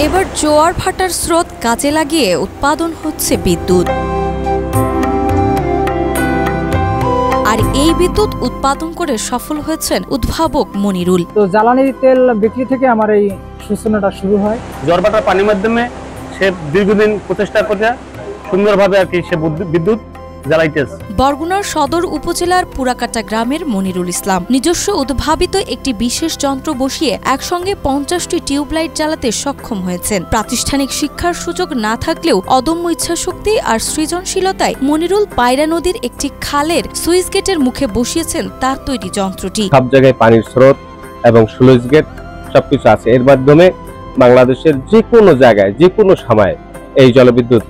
এবার জোয়ার ভাটার স্রোত কাজে লাগিয়ে উৎপাদন হচ্ছে বিদ্যুৎ। আর এই বিদ্যুৎ উৎপাদন করে সফল হয়েছেন উদ্ভাবক মনিরুল। তো জ্বালানি তেল বিক্রি থেকে আমার এই সূচনাটা শুরু হয়। জোয়ার ভাটার পানির মাধ্যমে সে দীর্ঘদিন প্রচেষ্টা করে সুন্দরভাবে আর কি সে বিদ্যুৎ জ্বালাইতেছে। বরগুনার সদর উপজেলার পুরাকাটা গ্রামের মনিরুল ইসলাম নিজস্ব উদ্ভাবিত একটি বিশেষ যন্ত্র বসিয়ে একসঙ্গে 50টি টিউবলাইট জ্বালাতে সক্ষম হয়েছেন। প্রাতিষ্ঠানিক শিক্ষার সুযোগ না থাকলেও অদম্য ইচ্ছাশক্তি আর সৃজনশীলতায় মনিরুল পায়রা নদীর একটি খালের সুইচ গেটের মুখে বসিয়েছেন তার তৈরি যন্ত্রটি। সব জায়গায় পানির স্রোত এবং সুইচ গেট সবকিছু আছে। এর মাধ্যমে বাংলাদেশের যে কোনো জায়গায় যে কোনো সময় এই জলবিদ্যুৎ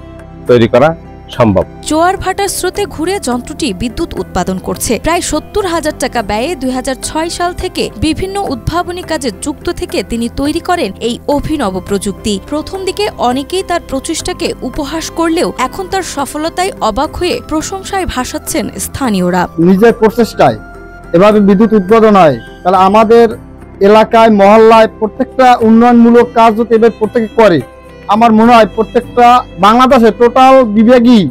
তৈরি করা সম্ভব। জোয়ার ভাটার স্রোতে ঘুরে যন্ত্রটি বিদ্যুৎ উৎপাদন করছে। প্রায় 70,000 টাকা ব্যয়ে 2006 সাল থেকে বিভিন্ন উদ্ভাবনী কাজে যুক্ত থেকে তিনি তৈরি করেন এই অভিনব প্রযুক্তি। প্রথম দিকে অনেকেই তার প্রচেষ্টাকে উপহাস করলেও এখন তার সফলতায় অবাক হয়ে প্রশংসায় ভাসাচ্ছেন স্থানীয়রা। নিজের প্রচেষ্টায় এভাবে বিদ্যুৎ উৎপাদন হয়, তাহলে আমাদের এলাকায় মহল্লায় প্রত্যেকটা উন্নয়নমূলক কাজ যদি এবার প্রত্যেকে করে, আমার মনে হয় প্রত্যেকটা বাংলাদেশে টোটাল বিভাগই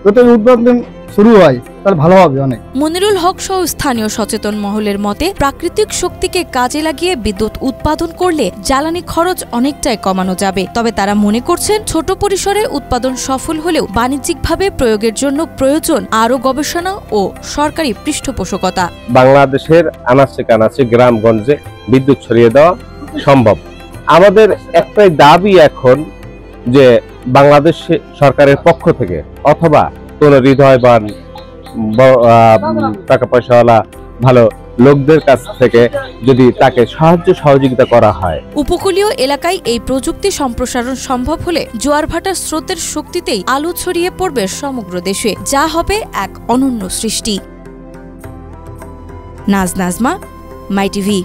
যদি উৎপাদন শুরু হয় তাহলে ভালো হবে অনেক। মনিরুল হক সহ স্থানীয় সচেতন মহলের মতে প্রাকৃতিক শক্তিকে কাজে লাগিয়ে বিদ্যুৎ উৎপাদন করলে জ্বালানি খরচ অনেকটাই কমানো যাবে। তবে তারা মনে করছেন ছোট পরিসরে উৎপাদন সফল হলেও বাণিজ্যিকভাবে প্রয়োগের জন্য প্রয়োজন আরও গবেষণা ও সরকারি পৃষ্ঠপোষকতা। বাংলাদেশের আনাচে কানাচে গ্রামগঞ্জে বিদ্যুৎ ছড়িয়ে দেওয়া সম্ভব। আমাদের একটাই দাবি এখন যে বাংলাদেশ সরকারের পক্ষ থেকে অথবা কোন হৃদয়বান টাকা পয়সাওয়ালা ভালো লোকদের কাছ থেকে যদি তাকে সাহায্য সহযোগিতা করা হয়। উপকূলীয় এলাকায় এই প্রযুক্তি সম্প্রসারণ সম্ভব হলে জোয়ার ভাটার স্রোতের শক্তিতেই আলো ছড়িয়ে পড়বে সমগ্র দেশে, যা হবে এক অনন্য সৃষ্টি। নাজমা, মাই টিভি।